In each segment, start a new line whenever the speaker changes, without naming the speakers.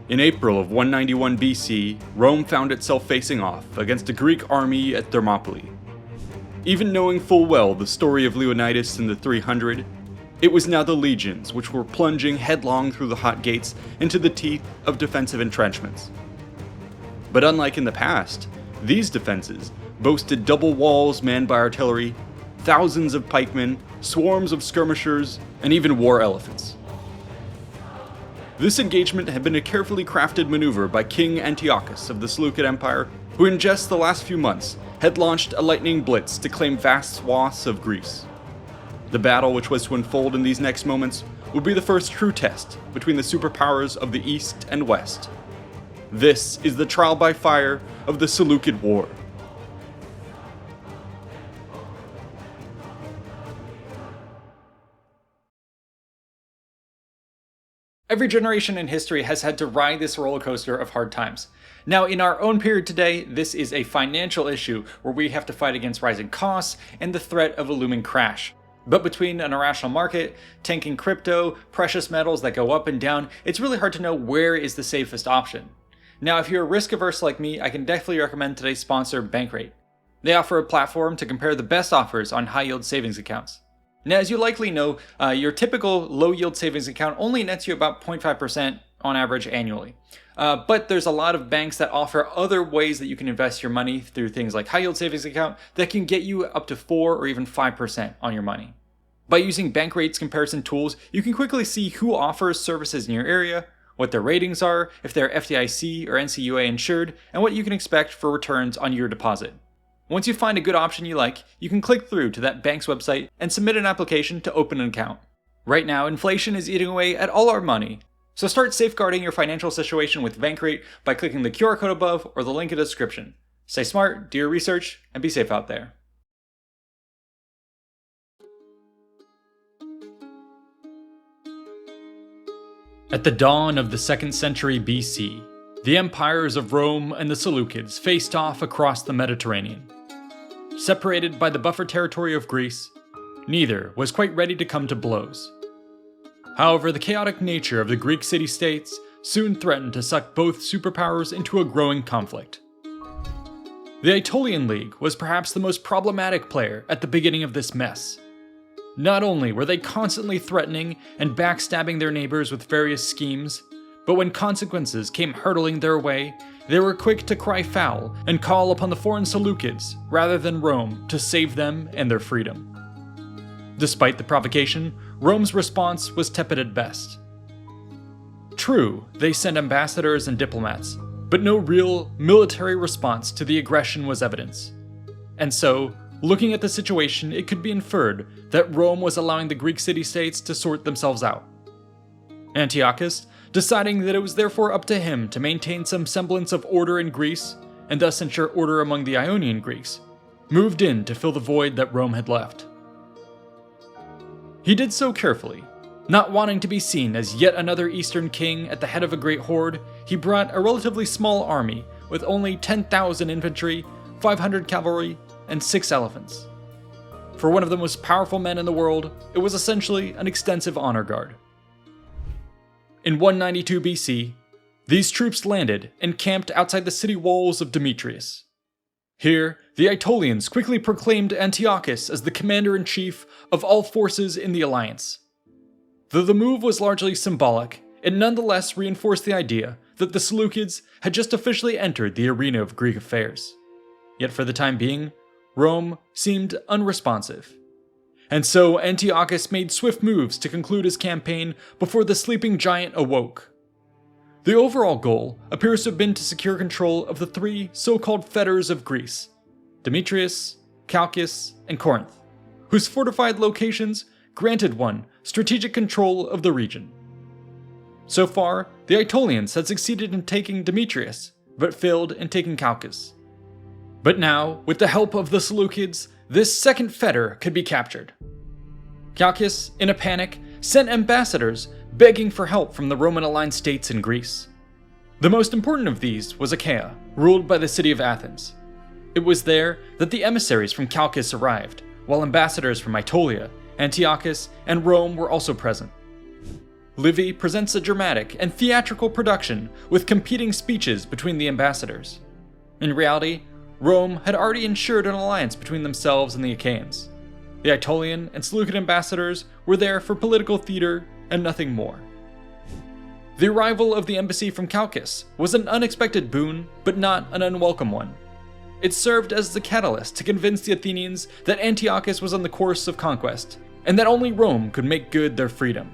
In April of 191 BC, Rome found itself facing off against a Greek army at Thermopylae. Even knowing full well the story of Leonidas in the 300, it was now the legions which were plunging headlong through the hot gates into the teeth of defensive entrenchments. But unlike in the past, these defenses boasted double walls manned by artillery, thousands of pikemen, swarms of skirmishers, and even war elephants. This engagement had been a carefully crafted maneuver by King Antiochus of the Seleucid Empire, who in just the last few months had launched a lightning blitz to claim vast swaths of Greece. The battle which was to unfold in these next moments would be the first true test between the superpowers of the East and West. This is the trial by fire of the Seleucid War.
Every generation in history has had to ride this roller coaster of hard times. Now, in our own period today, this is a financial issue where we have to fight against rising costs and the threat of a looming crash. But between an irrational market, tanking crypto, precious metals that go up and down, it's really hard to know where is the safest option. Now, if you're risk averse like me, I can definitely recommend today's sponsor, Bankrate. They offer a platform to compare the best offers on high yield savings accounts. Now, as you likely know, your typical low-yield savings account only nets you about 0.5% on average annually. But there's a lot of banks that offer other ways that you can invest your money through things like high-yield savings account that can get you up to 4 or even 5% on your money. By using Bankrate's comparison tools, you can quickly see who offers services in your area, what their ratings are, if they're FDIC or NCUA insured, and what you can expect for returns on your deposit. Once you find a good option you like, you can click through to that bank's website and submit an application to open an account. Right now, inflation is eating away at all our money, so start safeguarding your financial situation with Bankrate by clicking the QR code above or the link in the description. Stay smart, do your research, and be safe out there. At the dawn of the 2nd century BC, the empires of Rome and the Seleucids faced off across the Mediterranean. Separated by the buffer territory of Greece, neither was quite ready to come to blows. However, the chaotic nature of the Greek city-states soon threatened to suck both superpowers into a growing conflict. The Aetolian League was perhaps the most problematic player at the beginning of this mess. Not only were they constantly threatening and backstabbing their neighbors with various schemes, but when consequences came hurtling their way, they were quick to cry foul and call upon the foreign Seleucids rather than Rome to save them and their freedom. Despite the provocation, Rome's response was tepid at best. True, they sent ambassadors and diplomats, but no real military response to the aggression was evident. And so, looking at the situation, it could be inferred that Rome was allowing the Greek city-states to sort themselves out. Antiochus, deciding that it was therefore up to him to maintain some semblance of order in Greece, and thus ensure order among the Ionian Greeks, moved in to fill the void that Rome had left. He did so carefully. Not wanting to be seen as yet another Eastern king at the head of a great horde, he brought a relatively small army with only 10,000 infantry, 500 cavalry, and 6 elephants. For one of the most powerful men in the world, it was essentially an extensive honor guard. In 192 BC, these troops landed and camped outside the city walls of Demetrius. Here, the Aetolians quickly proclaimed Antiochus as the commander-in-chief of all forces in the alliance. Though the move was largely symbolic, it nonetheless reinforced the idea that the Seleucids had just officially entered the arena of Greek affairs. Yet for the time being, Rome seemed unresponsive. And so Antiochus made swift moves to conclude his campaign before the sleeping giant awoke. The overall goal appears to have been to secure control of the 3 so-called fetters of Greece, Demetrius, Chalcis, and Corinth, whose fortified locations granted one strategic control of the region. So far, the Aetolians had succeeded in taking Demetrius, but failed in taking Chalcis. But now, with the help of the Seleucids, this second fetter could be captured. Chalcis, in a panic, sent ambassadors begging for help from the Roman-aligned states in Greece. The most important of these was Achaia, ruled by the city of Athens. It was there that the emissaries from Chalcis arrived, while ambassadors from Aetolia, Antiochus, and Rome were also present. Livy presents a dramatic and theatrical production with competing speeches between the ambassadors. In reality, Rome had already ensured an alliance between themselves and the Achaeans. The Aetolian and Seleucid ambassadors were there for political theater and nothing more. The arrival of the embassy from Chalcis was an unexpected boon, but not an unwelcome one. It served as the catalyst to convince the Athenians that Antiochus was on the course of conquest, and that only Rome could make good their freedom.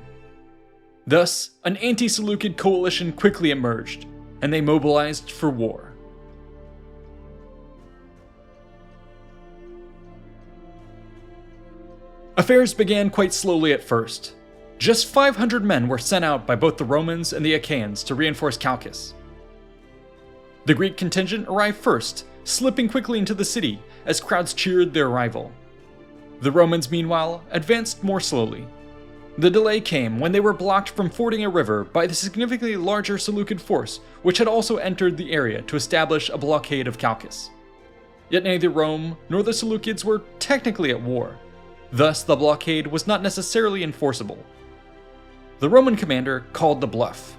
Thus, an anti-Seleucid coalition quickly emerged, and they mobilized for war. Affairs began quite slowly at first. Just 500 men were sent out by both the Romans and the Achaeans to reinforce Chalcis. The Greek contingent arrived first, slipping quickly into the city as crowds cheered their arrival. The Romans, meanwhile, advanced more slowly. The delay came when they were blocked from fording a river by the significantly larger Seleucid force, which had also entered the area to establish a blockade of Chalcis. Yet neither Rome nor the Seleucids were technically at war. Thus, the blockade was not necessarily enforceable. The Roman commander called the bluff.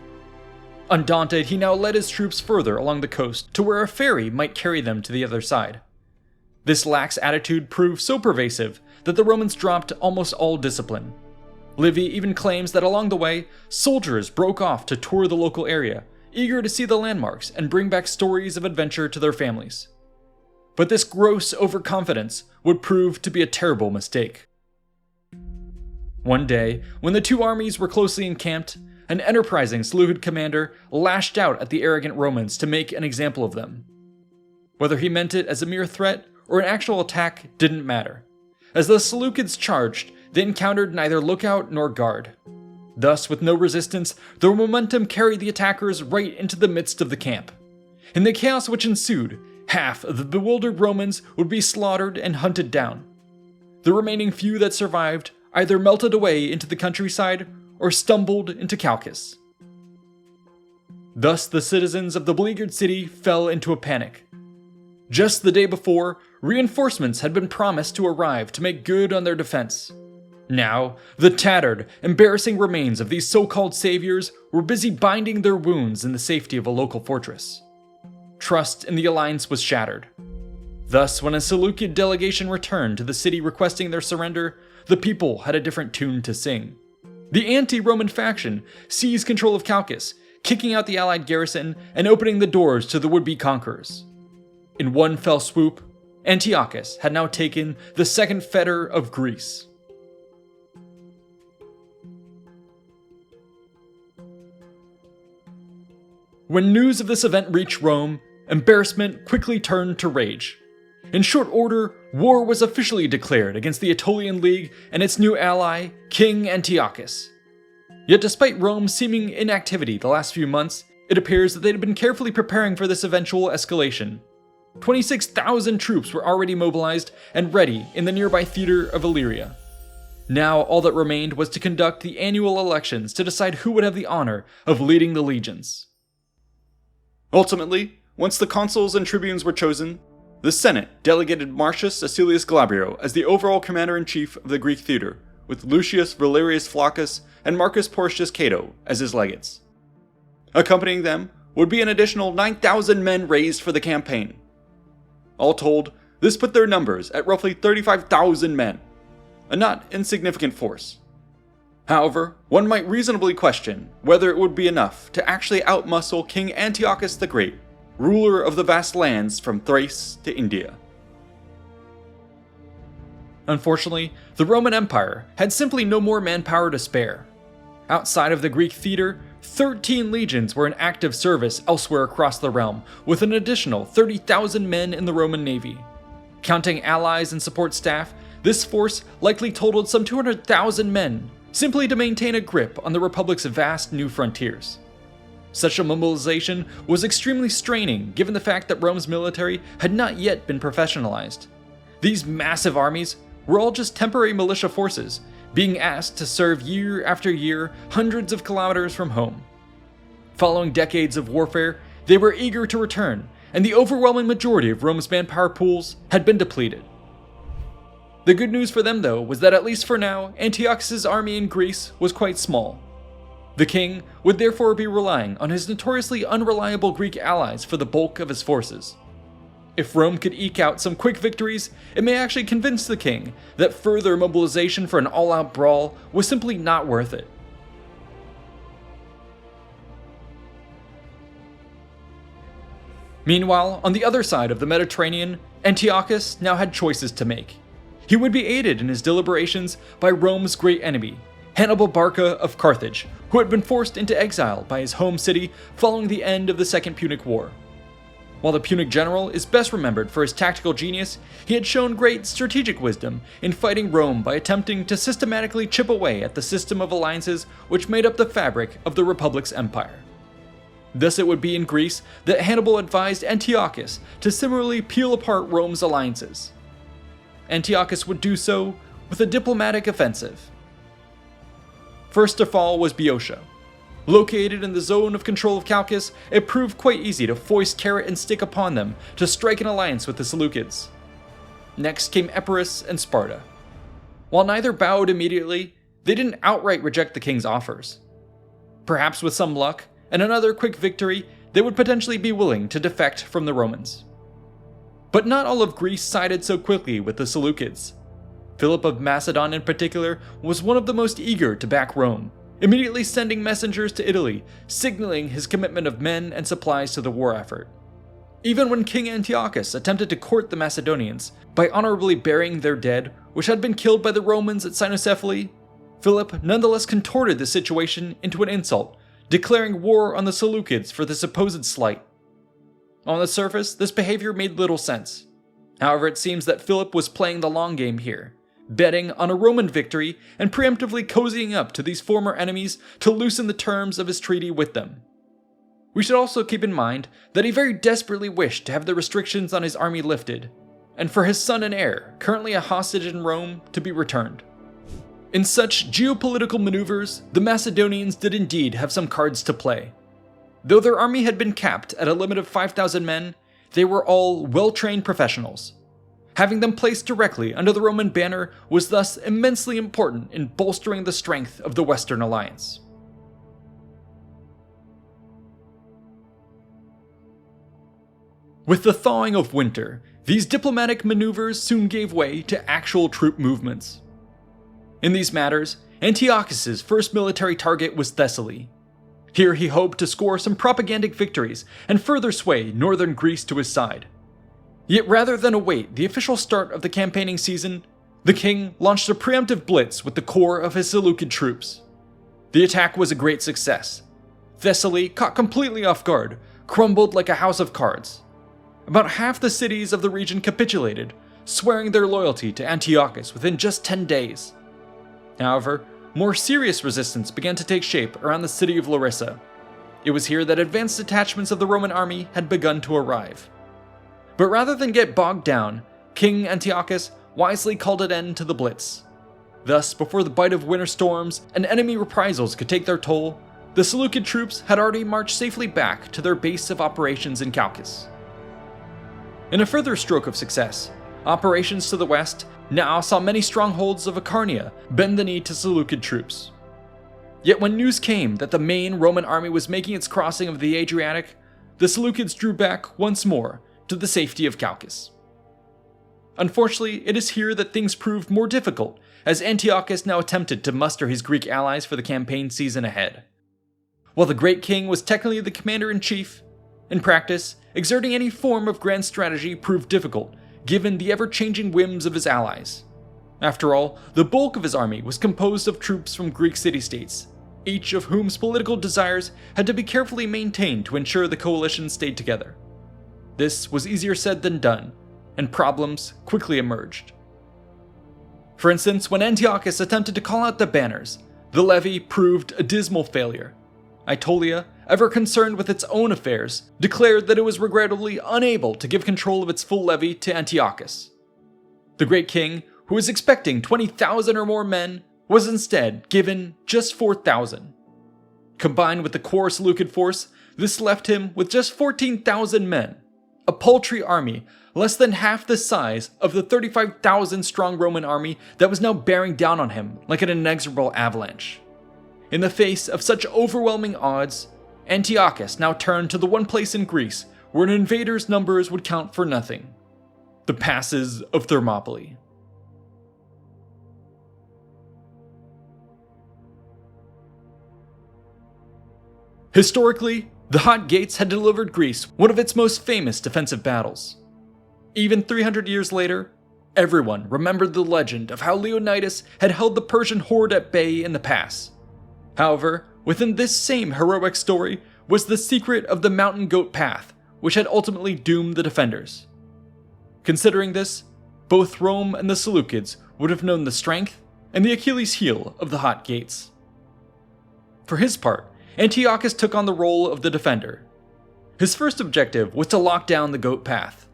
Undaunted, he now led his troops further along the coast to where a ferry might carry them to the other side. This lax attitude proved so pervasive that the Romans dropped almost all discipline. Livy even claims that along the way, soldiers broke off to tour the local area, eager to see the landmarks and bring back stories of adventure to their families. But this gross overconfidence would prove to be a terrible mistake. One day, when the two armies were closely encamped, an enterprising Seleucid commander lashed out at the arrogant Romans to make an example of them. Whether he meant it as a mere threat or an actual attack didn't matter. As the Seleucids charged, they encountered neither lookout nor guard. Thus, with no resistance, their momentum carried the attackers right into the midst of the camp. In the chaos which ensued, half of the bewildered Romans would be slaughtered and hunted down. The remaining few that survived either melted away into the countryside or stumbled into Chalcis. Thus, the citizens of the beleaguered city fell into a panic. Just the day before, reinforcements had been promised to arrive to make good on their defense. Now, the tattered, embarrassing remains of these so-called saviors were busy binding their wounds in the safety of a local fortress. Trust in the alliance was shattered. Thus, when a Seleucid delegation returned to the city requesting their surrender, the people had a different tune to sing. The anti-Roman faction seized control of Chalcis, kicking out the allied garrison and opening the doors to the would-be conquerors. In one fell swoop, Antiochus had now taken the second fetter of Greece. When news of this event reached Rome, embarrassment quickly turned to rage. In short order, war was officially declared against the Aetolian League and its new ally, King Antiochus. Yet despite Rome's seeming inactivity the last few months, it appears that they had been carefully preparing for this eventual escalation. 26,000 troops were already mobilized and ready in the nearby theater of Illyria. Now all that remained was to conduct the annual elections to decide who would have the honor of leading the legions.
Ultimately, once the consuls and tribunes were chosen, the Senate delegated Marcius Acilius Glabrio as the overall commander-in-chief of the Greek theater, with Lucius Valerius Flaccus and Marcus Porcius Cato as his legates. Accompanying them would be an additional 9,000 men raised for the campaign. All told, this put their numbers at roughly 35,000 men, a not insignificant force. However, one might reasonably question whether it would be enough to actually outmuscle King Antiochus the Great, ruler of the vast lands from Thrace to India.
Unfortunately, the Roman Empire had simply no more manpower to spare. Outside of the Greek theater, 13 legions were in active service elsewhere across the realm, with an additional 30,000 men in the Roman navy. Counting allies and support staff, this force likely totaled some 200,000 men, simply to maintain a grip on the Republic's vast new frontiers. Such a mobilization was extremely straining given the fact that Rome's military had not yet been professionalized. These massive armies were all just temporary militia forces, being asked to serve year after year hundreds of kilometers from home. Following decades of warfare, they were eager to return, and the overwhelming majority of Rome's manpower pools had been depleted. The good news for them, though, was that at least for now, Antiochus' army in Greece was quite small. The king would therefore be relying on his notoriously unreliable Greek allies for the bulk of his forces. If Rome could eke out some quick victories, it may actually convince the king that further mobilization for an all-out brawl was simply not worth it. Meanwhile, on the other side of the Mediterranean, Antiochus now had choices to make. He would be aided in his deliberations by Rome's great enemy, Hannibal Barca of Carthage, who had been forced into exile by his home city following the end of the Second Punic War. While the Punic general is best remembered for his tactical genius, he had shown great strategic wisdom in fighting Rome by attempting to systematically chip away at the system of alliances which made up the fabric of the Republic's empire. Thus it would be in Greece that Hannibal advised Antiochus to similarly peel apart Rome's alliances. Antiochus would do so with a diplomatic offensive. First to fall was Boeotia. Located in the zone of control of Chalcis, it proved quite easy to foist carrot and stick upon them to strike an alliance with the Seleucids. Next came Epirus and Sparta. While neither bowed immediately, they didn't outright reject the king's offers. Perhaps with some luck and another quick victory, they would potentially be willing to defect from the Romans. But not all of Greece sided so quickly with the Seleucids. Philip of Macedon in particular was one of the most eager to back Rome, immediately sending messengers to Italy, signaling his commitment of men and supplies to the war effort. Even when King Antiochus attempted to court the Macedonians by honorably burying their dead, which had been killed by the Romans at Cynocephali, Philip nonetheless contorted the situation into an insult, declaring war on the Seleucids for the supposed slight. On the surface, this behavior made little sense. However, it seems that Philip was playing the long game here, betting on a Roman victory and preemptively cozying up to these former enemies to loosen the terms of his treaty with them. We should also keep in mind that he very desperately wished to have the restrictions on his army lifted, and for his son and heir, currently a hostage in Rome, to be returned. In such geopolitical maneuvers, the Macedonians did indeed have some cards to play. Though their army had been capped at a limit of 5,000 men, they were all well-trained professionals. Having them placed directly under the Roman banner was thus immensely important in bolstering the strength of the Western alliance. With the thawing of winter, these diplomatic maneuvers soon gave way to actual troop movements. In these matters, Antiochus' first military target was Thessaly. Here he hoped to score some propagandic victories and further sway northern Greece to his side. Yet rather than await the official start of the campaigning season, the king launched a preemptive blitz with the core of his Seleucid troops. The attack was a great success. Thessaly, caught completely off guard, crumbled like a house of cards. About half the cities of the region capitulated, swearing their loyalty to Antiochus within just 10 days. However, more serious resistance began to take shape around the city of Larissa. It was here that advanced detachments of the Roman army had begun to arrive. But rather than get bogged down, King Antiochus wisely called an end to the blitz. Thus, before the bite of winter storms and enemy reprisals could take their toll, the Seleucid troops had already marched safely back to their base of operations in Chalcis. In a further stroke of success, operations to the west now saw many strongholds of Acarnania bend the knee to Seleucid troops. Yet when news came that the main Roman army was making its crossing of the Adriatic, the Seleucids drew back once more to the safety of Chalcis. Unfortunately, it is here that things proved more difficult, as Antiochus now attempted to muster his Greek allies for the campaign season ahead. While the great king was technically the commander-in-chief, in practice, exerting any form of grand strategy proved difficult, given the ever-changing whims of his allies. After all, the bulk of his army was composed of troops from Greek city-states, each of whom's political desires had to be carefully maintained to ensure the coalition stayed together. This was easier said than done, and problems quickly emerged. For instance, when Antiochus attempted to call out the banners, the levy proved a dismal failure. Aetolia, ever concerned with its own affairs, declared that it was regrettably unable to give control of its full levy to Antiochus. The great king, who was expecting 20,000 or more men, was instead given just 4,000. Combined with the core Seleucid force, this left him with just 14,000 men, a paltry army less than half the size of the 35,000 strong Roman army that was now bearing down on him like an inexorable avalanche. In the face of such overwhelming odds, Antiochus now turned to the one place in Greece where an invader's numbers would count for nothing: the passes of Thermopylae. Historically, the Hot Gates had delivered Greece one of its most famous defensive battles. Even 300 years later, everyone remembered the legend of how Leonidas had held the Persian horde at bay in the pass. However, within this same heroic story was the secret of the mountain goat path, which had ultimately doomed the defenders. Considering this, both Rome and the Seleucids would have known the strength and the Achilles heel of the Hot Gates. For his part, Antiochus took on the role of the defender. His first objective was to lock down the goat path.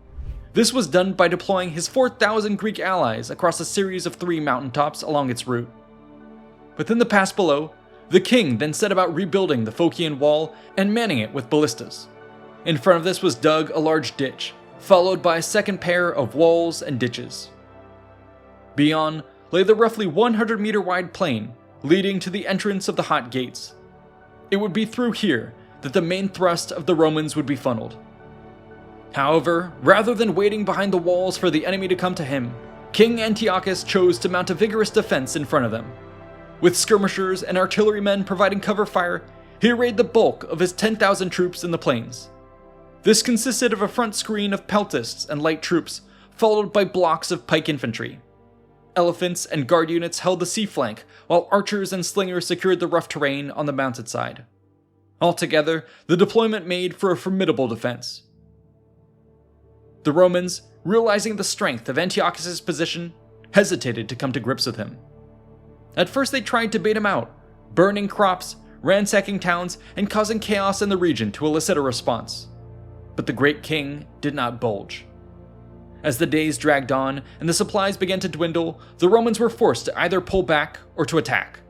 This was done by deploying his 4,000 Greek allies across a series of 3 mountaintops along its route. Within the pass below, the king then set about rebuilding the Phocian wall and manning it with ballistas. In front of this was dug a large ditch, followed by a second pair of walls and ditches. Beyond lay the roughly 100-meter wide plain leading to the entrance of the Hot Gates. It would be through here that the main thrust of the Romans would be funneled. However, rather than waiting behind the walls for the enemy to come to him, King Antiochus chose to mount a vigorous defense in front of them. With skirmishers and artillerymen providing cover fire, he arrayed the bulk of his 10,000 troops in the plains. This consisted of a front screen of peltasts and light troops, followed by blocks of pike infantry. Elephants and guard units held the sea flank, while archers and slingers secured the rough terrain on the mounted side. Altogether, the deployment made for a formidable defense. The Romans, realizing the strength of Antiochus' position, hesitated to come to grips with him. At first they tried to bait him out, burning crops, ransacking towns, and causing chaos in the region to elicit a response. But the great king did not budge. As the days dragged on and the supplies began to dwindle, the Romans were forced to either pull back or to attack.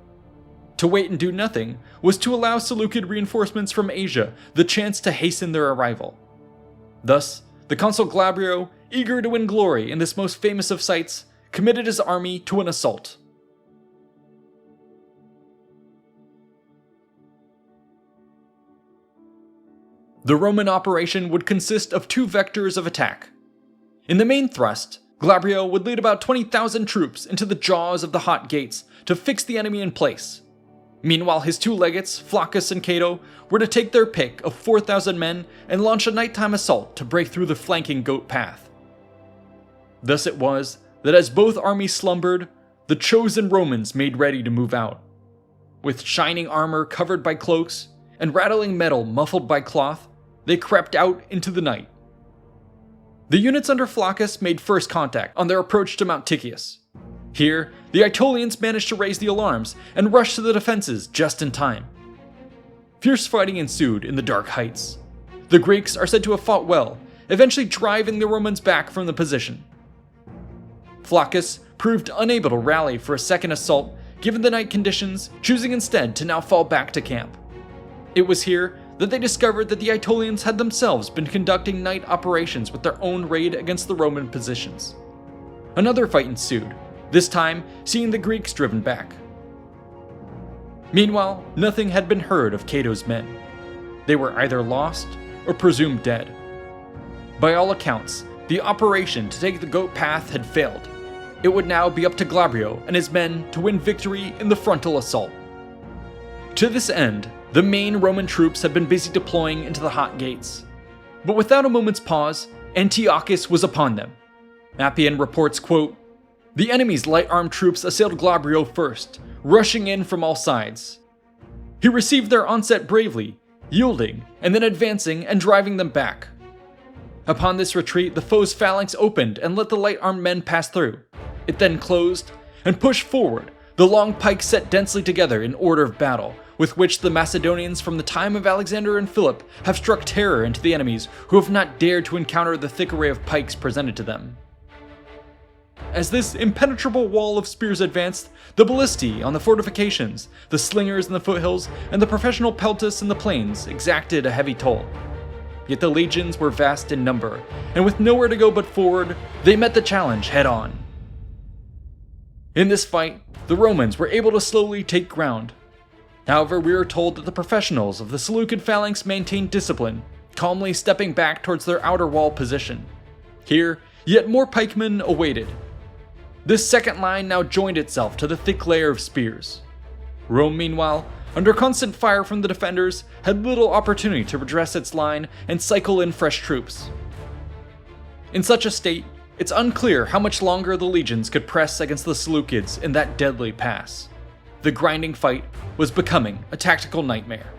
To wait and do nothing was to allow Seleucid reinforcements from Asia the chance to hasten their arrival. Thus, the consul Glabrio, eager to win glory in this most famous of sights, committed his army to an assault. The Roman operation would consist of 2 vectors of attack. In the main thrust, Glabrio would lead about 20,000 troops into the jaws of the Hot Gates to fix the enemy in place. Meanwhile, his 2 legates, Flaccus and Cato, were to take their pick of 4,000 men and launch a nighttime assault to break through the flanking goat path. Thus it was that as both armies slumbered, the chosen Romans made ready to move out. With shining armor covered by cloaks and rattling metal muffled by cloth, they crept out into the night. The units under Flaccus made first contact on their approach to Mount Tychius. Here, the Aetolians managed to raise the alarms and rush to the defenses just in time. Fierce fighting ensued in the dark heights. The Greeks are said to have fought well, eventually driving the Romans back from the position. Flaccus proved unable to rally for a second assault given the night conditions, choosing instead to now fall back to camp. It was here that they discovered that the Aetolians had themselves been conducting night operations with their own raid against the Roman positions. Another fight ensued, this time seeing the Greeks driven back. Meanwhile, nothing had been heard of Cato's men. They were either lost or presumed dead. By all accounts, the operation to take the goat path had failed. It would now be up to Glabrio and his men to win victory in the frontal assault. To this end, the main Roman troops had been busy deploying into the Hot Gates. But without a moment's pause, Antiochus was upon them. Appian reports, quote, "The enemy's light-armed troops assailed Glabrio first, rushing in from all sides. He received their onset bravely, yielding, and then advancing and driving them back. Upon this retreat, the foe's phalanx opened and let the light-armed men pass through. It then closed and pushed forward, the long pikes set densely together in order of battle, with which the Macedonians from the time of Alexander and Philip have struck terror into the enemies who have not dared to encounter the thick array of pikes presented to them. As this impenetrable wall of spears advanced, the ballistae on the fortifications, the slingers in the foothills, and the professional peltasts in the plains exacted a heavy toll. Yet the legions were vast in number, and with nowhere to go but forward, they met the challenge head-on. In this fight, the Romans were able to slowly take ground. However, we are told that the professionals of the Seleucid phalanx maintained discipline, calmly stepping back towards their outer wall position. Here, yet more pikemen awaited. This second line now joined itself to the thick layer of spears. Rome, meanwhile, under constant fire from the defenders, had little opportunity to redress its line and cycle in fresh troops. In such a state, it's unclear how much longer the legions could press against the Seleucids in that deadly pass. The grinding fight was becoming a tactical nightmare.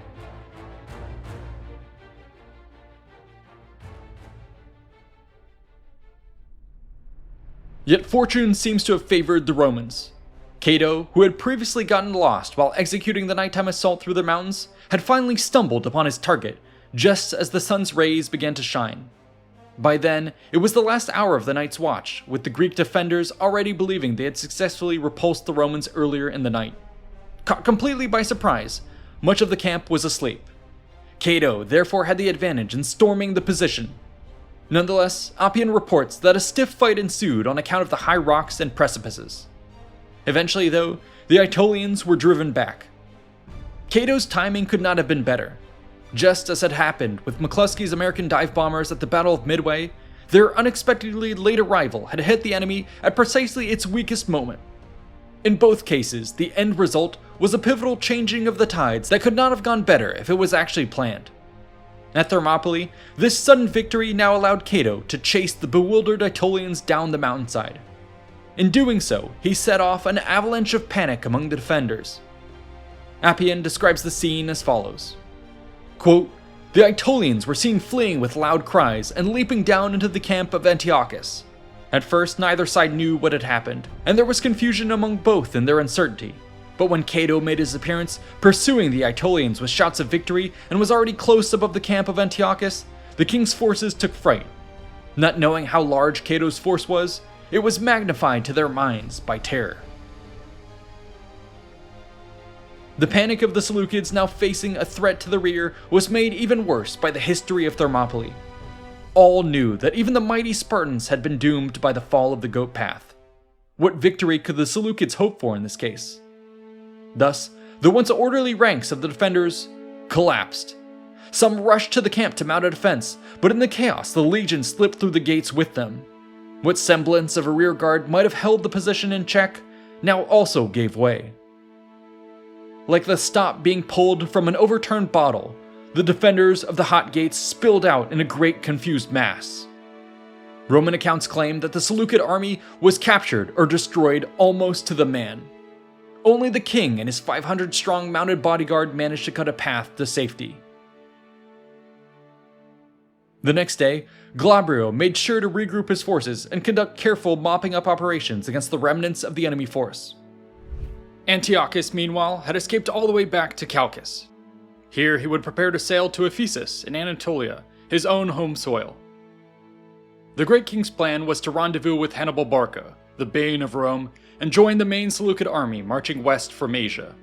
Yet fortune seems to have favored the Romans. Cato, who had previously gotten lost while executing the nighttime assault through the mountains, had finally stumbled upon his target just as the sun's rays began to shine. By then, it was the last hour of the night's watch, with the Greek defenders already believing they had successfully repulsed the Romans earlier in the night. Caught completely by surprise, much of the camp was asleep. Cato therefore had the advantage in storming the position. Nonetheless, Appian reports that a stiff fight ensued on account of the high rocks and precipices. Eventually, though, the Aetolians were driven back. Cato's timing could not have been better. Just as had happened with McCluskey's American dive bombers at the Battle of Midway, their unexpectedly late arrival had hit the enemy at precisely its weakest moment. In both cases, the end result was a pivotal changing of the tides that could not have gone better if it was actually planned. At Thermopylae, this sudden victory now allowed Cato to chase the bewildered Aetolians down the mountainside. In doing so, he set off an avalanche of panic among the defenders. Appian describes the scene as follows. Quote, "The Aetolians were seen fleeing with loud cries and leaping down into the camp of Antiochus. At first, neither side knew what had happened, and there was confusion among both in their uncertainty. But when Cato made his appearance, pursuing the Aetolians with shouts of victory, and was already close above the camp of Antiochus, the king's forces took fright. Not knowing how large Cato's force was, it was magnified to their minds by terror." The panic of the Seleucids now facing a threat to the rear was made even worse by the history of Thermopylae. All knew that even the mighty Spartans had been doomed by the fall of the Goat Path. What victory could the Seleucids hope for in this case? Thus, the once orderly ranks of the defenders collapsed. Some rushed to the camp to mount a defense, but in the chaos the legion slipped through the gates with them. What semblance of a rear guard might have held the position in check now also gave way. Like the stop being pulled from an overturned bottle, the defenders of the hot gates spilled out in a great confused mass. Roman accounts claim that the Seleucid army was captured or destroyed almost to the man. Only the king and his 500-strong mounted bodyguard managed to cut a path to safety. The next day, Glabrio made sure to regroup his forces and conduct careful mopping up operations against the remnants of the enemy force. Antiochus, meanwhile, had escaped all the way back to Chalcis. Here he would prepare to sail to Ephesus in Anatolia, his own home soil. The Great King's plan was to rendezvous with Hannibal Barca, the bane of Rome, and join the main Seleucid army marching west from Asia.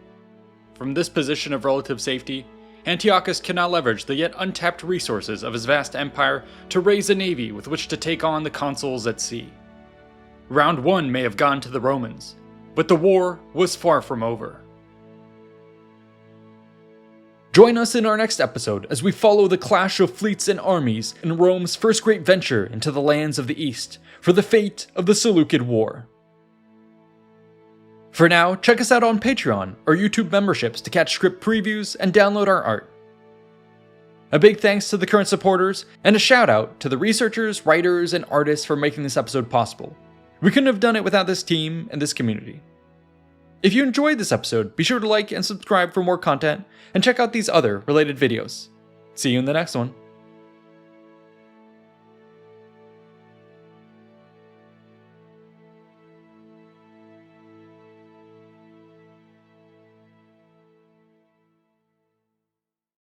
From this position of relative safety, Antiochus can now leverage the yet untapped resources of his vast empire to raise a navy with which to take on the consuls at sea. Round 1 may have gone to the Romans, but the war was far from over. Join us in our next episode as we follow the clash of fleets and armies in Rome's first great venture into the lands of the East for the fate of the Seleucid War. For now, check us out on Patreon or YouTube memberships to catch script previews and download our art. A big thanks to the current supporters, and a shout out to the researchers, writers, and artists for making this episode possible. We couldn't have done it without this team and this community. If you enjoyed this episode, be sure to like and subscribe for more content, and check out these other related videos. See you in the next one.